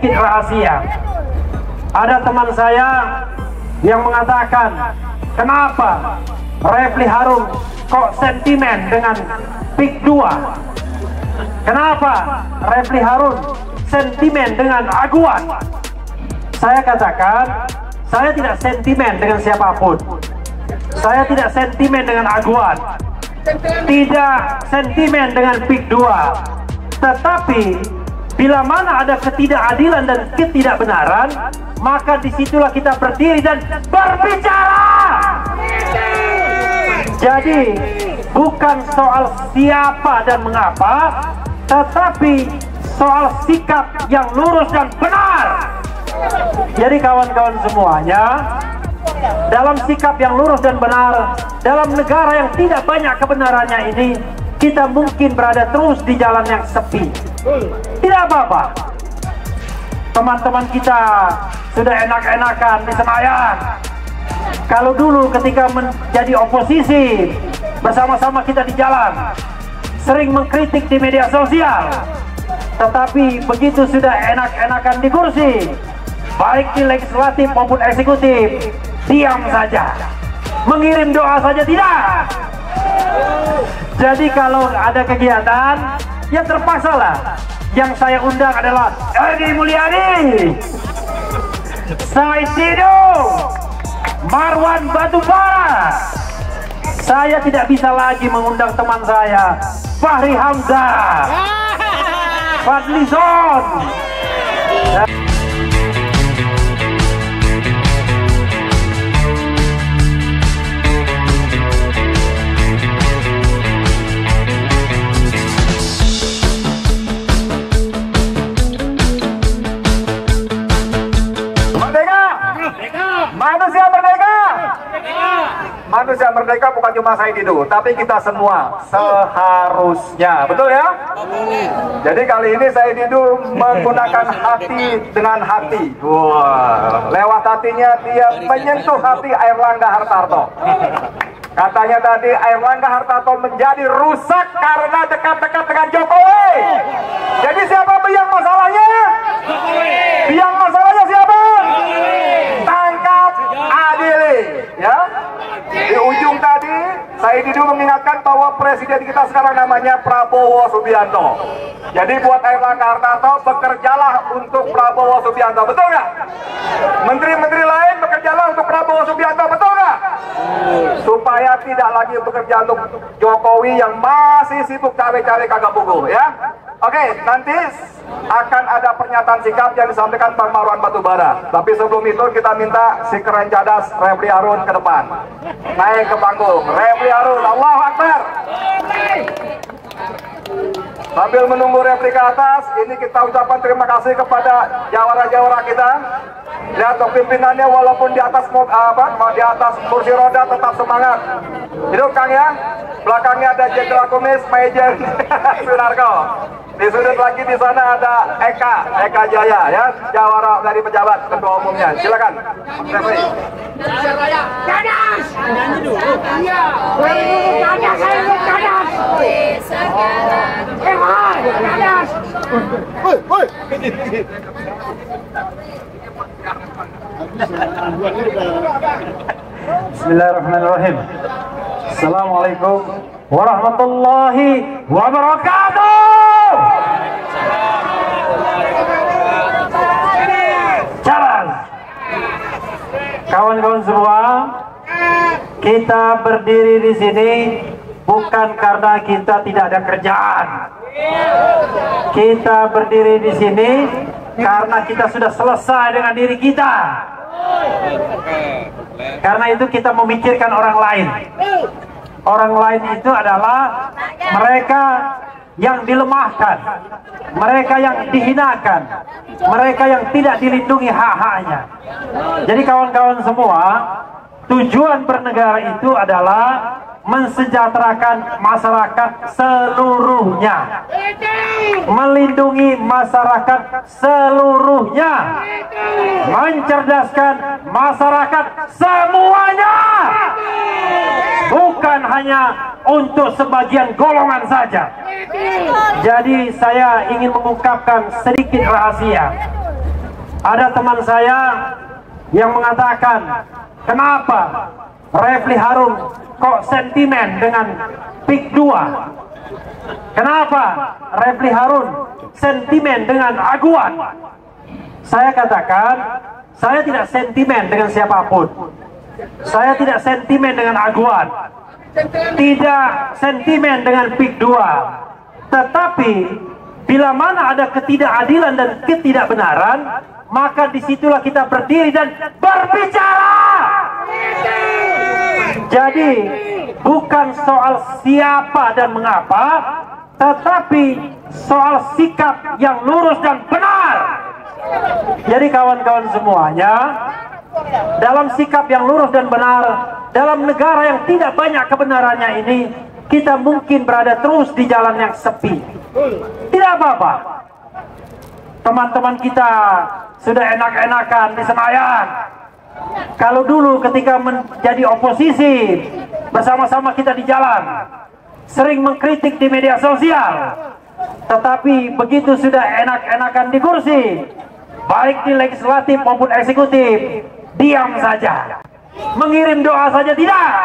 sedikit rahasia. Ada teman saya yang mengatakan, kenapa Refli Harun kok sentimen dengan PIK 2? Kenapa Refli Harun sentimen dengan Aguan? Saya katakan, saya tidak sentimen dengan siapapun. Saya tidak sentimen dengan Aguan, tidak sentimen dengan PIK 2. Tetapi bila mana ada ketidakadilan dan ketidakbenaran, maka disitulah kita berdiri dan berbicara. Jadi bukan soal siapa dan mengapa, tetapi soal sikap yang lurus dan benar. Jadi kawan-kawan semuanya, dalam sikap yang lurus dan benar, dalam negara yang tidak banyak kebenarannya ini, kita mungkin berada terus di jalan yang sepi. Tidak apa-apa. Teman-teman kita sudah enak-enakan di Senayan. Kalau dulu ketika menjadi oposisi, bersama-sama kita di jalan, sering mengkritik di media sosial. Tetapi begitu sudah enak-enakan di kursi, baik di legislatif maupun eksekutif, diam saja, mengirim doa saja tidak. Jadi kalau ada kegiatan, ya terpaksa lah. Yang saya undang adalah Edi Mulyadi, Said Didu, Marwan Batubara. Saya tidak bisa lagi mengundang teman saya Fahri Hamzah, Fadli Zon. Manusia merdeka. Manusia merdeka bukan cuma saya Didu, tapi kita semua seharusnya, betul ya? Jadi kali ini saya Didu menggunakan hati dengan hati. Wah, lewat hatinya dia menyentuh hati Airlangga Hartarto. Katanya tadi Airlangga Hartarto menjadi rusak karena dekat-dekat dengan Jokowi. Jadi siapa biang masalahnya? Biang masalahnya siapa? Tangkap, adili, ya. Di ujung tadi saya Didu mengingatkan bahwa presiden kita sekarang namanya Prabowo Subianto. Jadi buat Airlangga Hartarto, bekerjalah untuk Prabowo Subianto, betul nggak? Menteri-menteri lain bekerjalah untuk Prabowo Subianto, betul nggak? Supaya tidak lagi bekerja untuk Jokowi yang masih sibuk cawe-cawe kagak buku, ya. Oke, nanti akan ada pernyataan sikap yang disampaikan Bang Marwan Batubara. Tapi sebelum itu kita minta si keren cadas Refli Harun ke depan. Naik ke panggung. Refli Harun, Allahu Akbar. Sambil menunggu Refli ke atas, ini kita ucapkan terima kasih kepada jawara-jawara kita. Lihat tuh pimpinannya walaupun di atas di atas kursi roda tetap semangat. Hidup Kang ya. Belakangnya ada Jenderal Kumis, Majen Sunarko. Di sudut lagi di sana ada Eka Jaya ya, jawara dari pejabat ketua umumnya. Silakan. Ganas. Nyanyi dulu. Iya. Ganas, saya ganas. Ganas. Woi. Bismillahirrahmanirrahim. Assalamualaikum warahmatullahi wabarakatuh. Jalan. Kawan-kawan semua, kita berdiri di sini bukan karena kita tidak ada kerjaan. Kita berdiri di sini karena kita sudah selesai dengan diri kita. Karena itu kita memikirkan orang lain. Orang lain itu adalah mereka yang dilemahkan, mereka yang dihinakan, mereka yang tidak dilindungi hak-haknya. Jadi kawan-kawan semua, tujuan bernegara itu adalah mensejahterakan masyarakat seluruhnya, melindungi masyarakat seluruhnya, mencerdaskan masyarakat semuanya, bukan hanya untuk sebagian golongan saja. Jadi saya ingin mengungkapkan sedikit rahasia. Ada teman saya yang mengatakan, kenapa Refli Harun kok sentimen dengan PIK 2? Kenapa Refli Harun sentimen dengan Aguan? Saya katakan, saya tidak sentimen dengan siapapun. Saya tidak sentimen dengan Aguan, tidak sentimen dengan PIK 2. Tetapi bila mana ada ketidakadilan dan ketidakbenaran, maka disitulah kita berdiri dan berbicara. Jadi bukan soal siapa dan mengapa, tetapi soal sikap yang lurus dan benar. Jadi kawan-kawan semuanya, dalam sikap yang lurus dan benar, dalam negara yang tidak banyak kebenarannya ini, kita mungkin berada terus di jalan yang sepi. Tidak apa-apa. Teman-teman kita sudah enak-enakan di Senayan. Kalau dulu ketika menjadi oposisi, bersama-sama kita di jalan, sering mengkritik di media sosial. Tetapi begitu sudah enak-enakan di kursi, baik di legislatif maupun eksekutif, diam saja, mengirim doa saja tidak.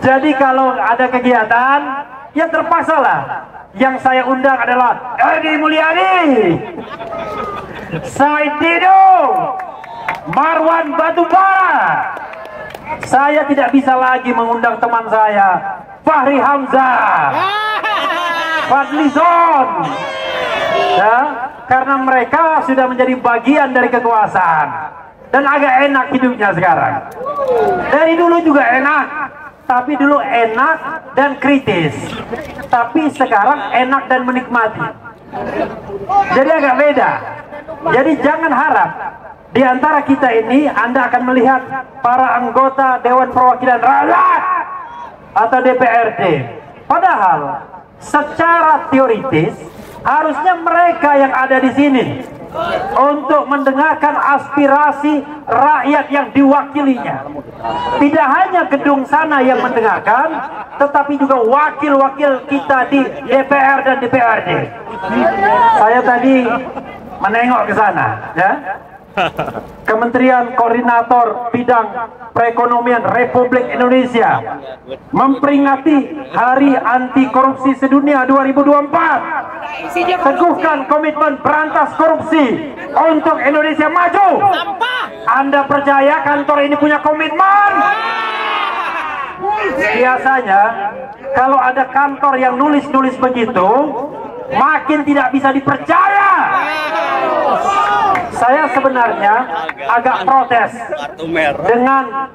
Jadi kalau ada kegiatan, ya terpaksalah. Yang saya undang adalah Edi Mulyadi, Said Didu, Marwan Batubara. Saya tidak bisa lagi mengundang teman saya Fahri Hamzah, Fadli Zon, ya, karena mereka sudah menjadi bagian dari kekuasaan dan agak enak hidupnya sekarang. Dari dulu juga enak, tapi dulu enak dan kritis, tapi sekarang enak dan menikmati. Jadi agak beda. Jadi jangan harap di antara kita ini Anda akan melihat para anggota Dewan Perwakilan Rakyat atau DPRD. Padahal secara teoritis harusnya mereka yang ada di sini untuk mendengarkan aspirasi rakyat yang diwakilinya. Tidak hanya gedung sana yang mendengarkan, tetapi juga wakil-wakil kita di DPR dan DPRD. Saya tadi menengok ke sana, ya. Kementerian Koordinator Bidang Perekonomian Republik Indonesia memperingati Hari Anti Korupsi Sedunia 2024. Teguhkan komitmen berantas korupsi untuk Indonesia maju. Anda percaya kantor ini punya komitmen? Biasanya kalau ada kantor yang nulis-nulis begitu, makin tidak bisa dipercaya. Saya sebenarnya agak protes dengan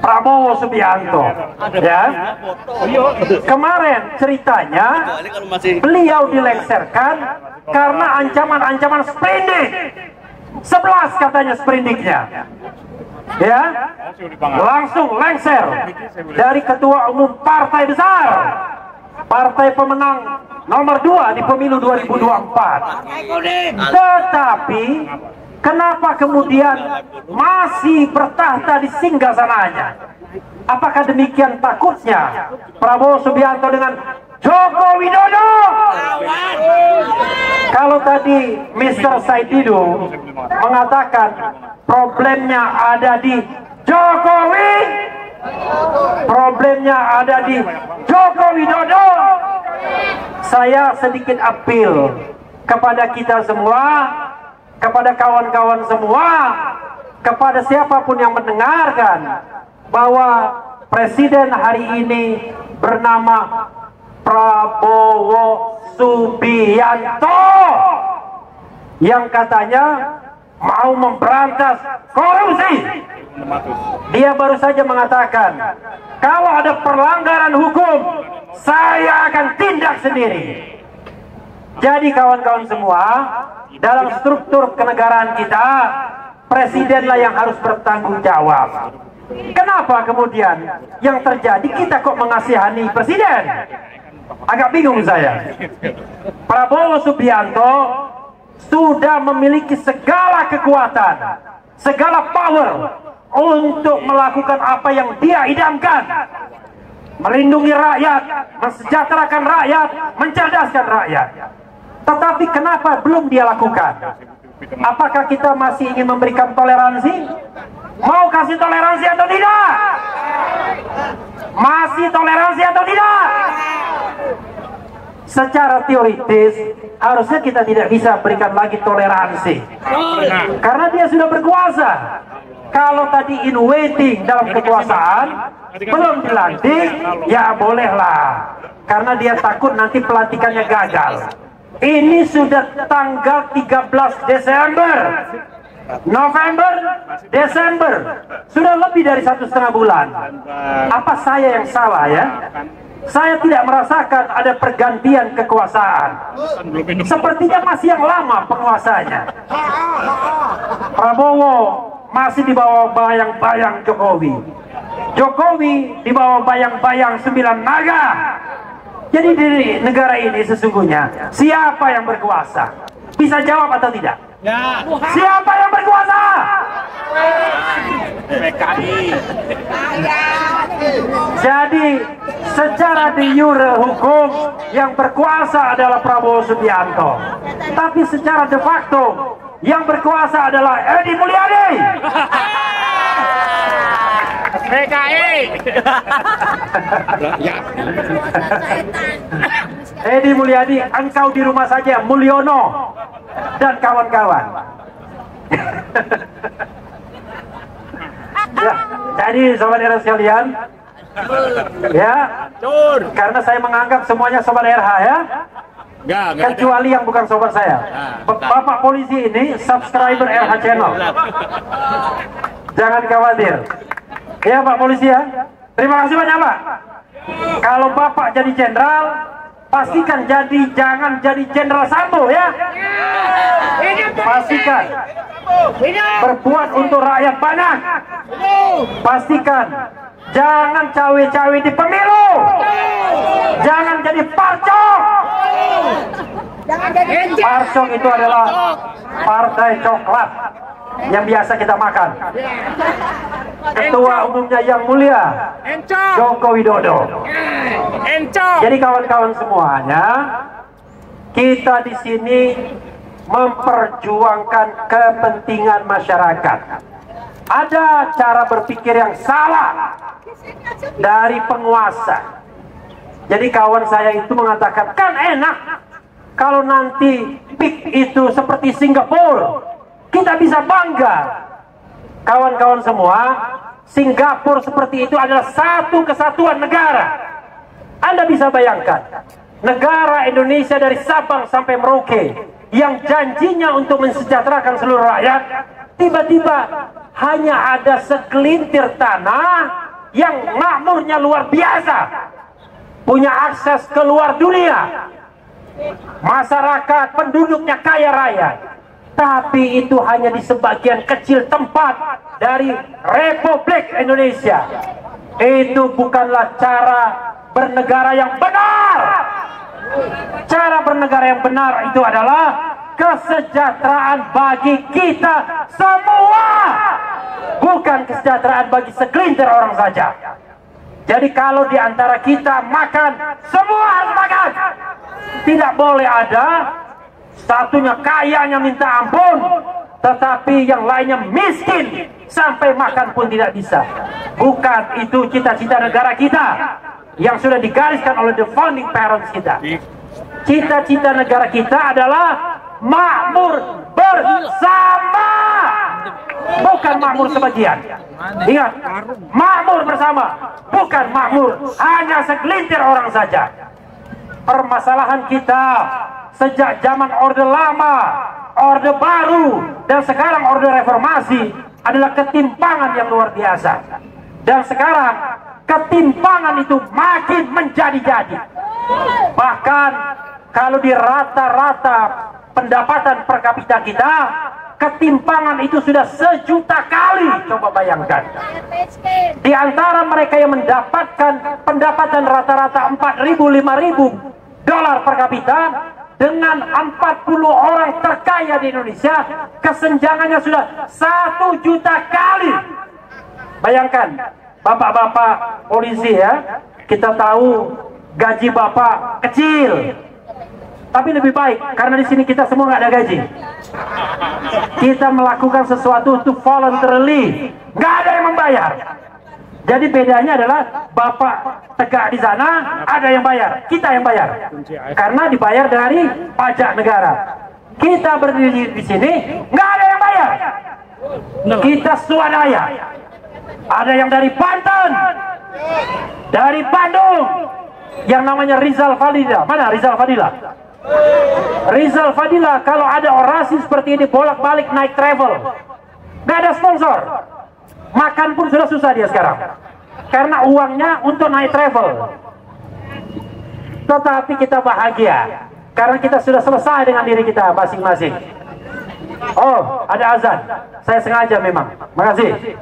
Prabowo Subianto, ya. Kemarin ceritanya beliau dilengsarkan karena ancaman-ancaman sprindik. 11 katanya sprindiknya, ya. Langsung lengser dari ketua umum partai besar, partai pemenang nomor 2 di pemilu 2024. Tetapi kenapa kemudian masih bertahta di singgasananya? Apakah demikian takutnya Prabowo Subianto dengan Joko Widodo? Kalau tadi Mr. Said Didu mengatakan problemnya ada di Jokowi, problemnya ada di Joko Widodo, saya sedikit apel kepada kita semua, kepada kawan-kawan semua, kepada siapapun yang mendengarkan, bahwa presiden hari ini bernama Prabowo Subianto yang katanya mau memberantas korupsi. Dia baru saja mengatakan, kalau ada pelanggaran hukum, saya akan tindak sendiri. Jadi kawan-kawan semua, dalam struktur kenegaraan kita, presidenlah yang harus bertanggung jawab. Kenapa kemudian yang terjadi kita kok mengasihani presiden? Agak bingung saya. Prabowo Subianto sudah memiliki segala kekuatan, segala power untuk melakukan apa yang dia idamkan. Melindungi rakyat, mensejahterakan rakyat, mencerdaskan rakyat. Tetapi kenapa belum dia lakukan? Apakah kita masih ingin memberikan toleransi? Mau kasih toleransi atau tidak? Masih toleransi atau tidak? Secara teoritis harusnya kita tidak bisa berikan lagi toleransi karena dia sudah berkuasa. Kalau tadi in waiting dalam kekuasaan belum dilantik, ya bolehlah, karena dia takut nanti pelantikannya gagal. Ini sudah tanggal 13 Desember, November, Desember, sudah lebih dari 1,5 bulan. Apa saya yang salah ya? Saya tidak merasakan ada pergantian kekuasaan. Sepertinya masih yang lama penguasanya. Prabowo masih di bawah bayang-bayang Jokowi. Jokowi di bawah bayang-bayang 9 naga. Jadi di negara ini sesungguhnya siapa yang berkuasa? Bisa jawab atau tidak? Ya. Siapa yang berkuasa? PKI. Jadi secara de jure hukum yang berkuasa adalah Prabowo Subianto, tapi secara de facto yang berkuasa adalah Edi Mulyadi. PKI. Edi Mulyadi, engkau di rumah saja, Mulyono dan kawan-kawan. Ya, jadi sobat RH sekalian, ya, karena saya menganggap semuanya sobat RH ya, kecuali yang bukan sobat saya. Bapak polisi ini subscriber RH channel, jangan khawatir. Ya Pak polisi ya, terima kasih banyak Pak. Kalau Bapak jadi jenderal, pastikan jangan jadi Jenderal Sambo ya. Pastikan berbuat untuk rakyat banyak. Pastikan jangan cawe-cawe di pemilu. Jangan jadi parcok. Parcok itu adalah partai coklat yang biasa kita makan. Ketua umumnya yang mulia Joko Widodo. Jadi kawan-kawan semuanya, kita di sini memperjuangkan kepentingan masyarakat. Ada cara berpikir yang salah dari penguasa. Jadi kawan saya itu mengatakan, kan enak kalau nanti PIK itu seperti Singapura, kita bisa bangga. Kawan-kawan semua, Singapura seperti itu adalah satu kesatuan negara. Anda bisa bayangkan, negara Indonesia dari Sabang sampai Merauke yang janjinya untuk mensejahterakan seluruh rakyat, tiba-tiba hanya ada segelintir tanah yang makmurnya luar biasa, punya akses ke luar dunia, masyarakat penduduknya kaya raya, tapi itu hanya di sebagian kecil tempat dari Republik Indonesia. Itu bukanlah cara bernegara yang benar. Cara bernegara yang benar itu adalah kesejahteraan bagi kita semua, bukan kesejahteraan bagi segelintir orang saja. Jadi kalau di antara kita makan, semua harus makan. Tidak boleh ada satunya kayanya minta ampun, tetapi yang lainnya miskin sampai makan pun tidak bisa. Bukan itu cita-cita negara kita yang sudah digariskan oleh the founding parents kita. Cita-cita negara kita adalah makmur bersama, bukan makmur sebagian. Ingat, makmur bersama, bukan makmur hanya segelintir orang saja. Permasalahan kita sejak zaman Orde Lama, Orde Baru, dan sekarang Orde Reformasi adalah ketimpangan yang luar biasa. Dan sekarang ketimpangan itu makin menjadi-jadi. Bahkan kalau di rata-rata pendapatan per kapita kita, ketimpangan itu sudah 1 juta kali. Coba bayangkan. Di antara mereka yang mendapatkan pendapatan rata-rata 4.000-5.000 dolar per kapita, dengan 40 orang terkaya di Indonesia, kesenjangannya sudah 1 juta kali. Bayangkan, bapak-bapak polisi ya, kita tahu gaji bapak kecil, Tapi lebih baik karena di sini kita semua nggak ada gaji. Kita melakukan sesuatu untuk voluntarily, nggak ada yang membayar. Jadi bedanya adalah Bapak tegak di sana, ada yang bayar, kita yang bayar. Karena dibayar dari pajak negara. Kita berdiri di sini, nggak ada yang bayar. Kita swadaya. Ada yang dari Banten, dari Bandung, yang namanya Rizal Fadila. Mana Rizal Fadila? Rizal Fadila kalau ada orasi seperti ini bolak-balik naik travel, nggak ada sponsor, makan pun sudah susah dia sekarang karena uangnya untuk naik travel. Tetapi kita bahagia karena kita sudah selesai dengan diri kita masing-masing. Oh, ada azan, saya sengaja memang. Makasih.